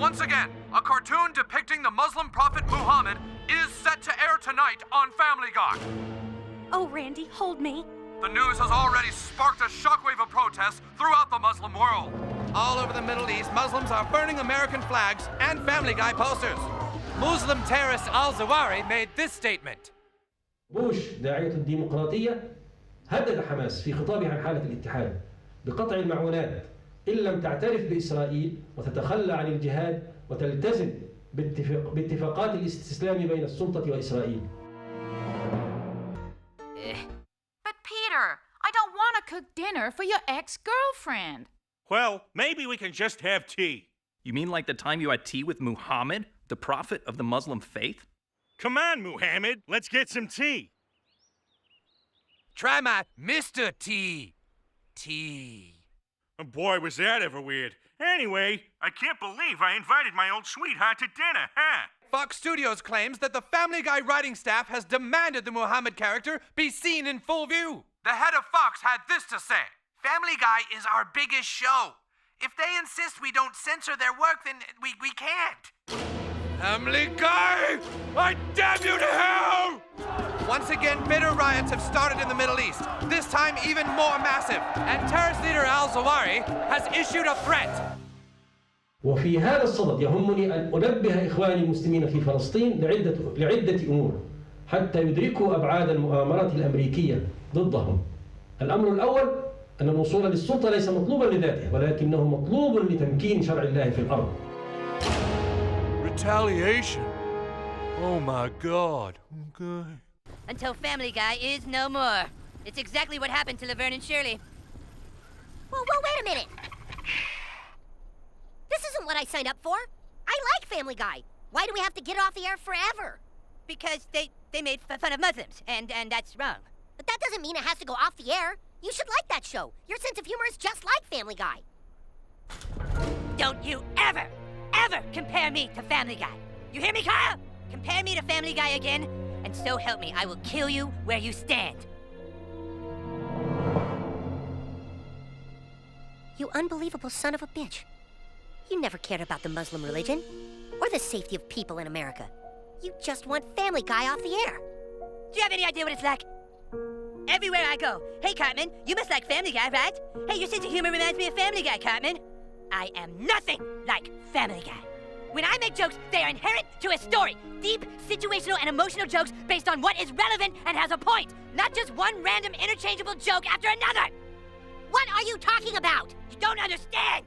Once again, a cartoon depicting the Muslim prophet Muhammad is set to air tonight on Family Guy. Oh, Randy, hold me. The news has already sparked a shockwave of protests throughout the Muslim world. All over the Middle East, Muslims are burning American flags and Family Guy posters. Muslim terrorist al-Zawahiri made this statement. بوش داعية الديمقراطية هدد حماس في خطابه عن حالة الاتحاد بقطع المعونات إن لم تعترف بإسرائيل وتتخلى عن الجهاد وتلتزم باتفاقات الاستسلام بين السلطة وإسرائيل. But Peter, I don't want to cook dinner for your ex-girlfriend. Well, maybe we can just have tea. You mean like the time you had tea with Muhammad, the prophet of the Muslim faith? Come on, Muhammad, let's get some tea. Try my Mr. T. Oh boy, was that ever weird. Anyway, I can't believe I invited my old sweetheart to dinner, huh? Fox Studios claims that the Family Guy writing staff has demanded the Muhammad character be seen in full view. The head of Fox had this to say. Family Guy is our biggest show. If they insist we don't censor their work, then we can't. Family Guy! I damn you to hell! Once again, bitter riots have started in the Middle East, this time even more massive, and terrorist leader al-Zawahiri has issued a threat. وفي هذا الصدد يهمني أن أنبه إخواني المسلمين في فلسطين لعدة أمور حتى يدركوا أبعاد المؤامرة الأمريكية ضدهم. الأمر الأول أن الوصول للسلطة ليس مطلوبا لذاته ولكنه مطلوب لتمكين شرع الله في الأرض. Retaliation? Oh my God. Okay. Until Family Guy is no more. It's exactly what happened to Laverne and Shirley. Whoa, wait a minute. This isn't what I signed up for. I like Family Guy. Why do we have to get it off the air forever? Because they made fun of Muslims, and that's wrong. But that doesn't mean it has to go off the air. You should like that show. Your sense of humor is just like Family Guy. Don't you ever compare me to Family Guy. You hear me, Kyle? Compare me to Family Guy again, and so help me, I will kill you where you stand. You unbelievable son of a bitch. You never cared about the Muslim religion, or the safety of people in America. You just want Family Guy off the air. Do you have any idea what it's like? Everywhere I go, hey Cartman, you must like Family Guy, right? Hey, your sense of humor reminds me of Family Guy, Cartman. I am nothing like Family Guy. When I make jokes, they are inherent to a story. Deep, situational, and emotional jokes based on what is relevant and has a point. Not just one random interchangeable joke after another. What are you talking about? You don't understand.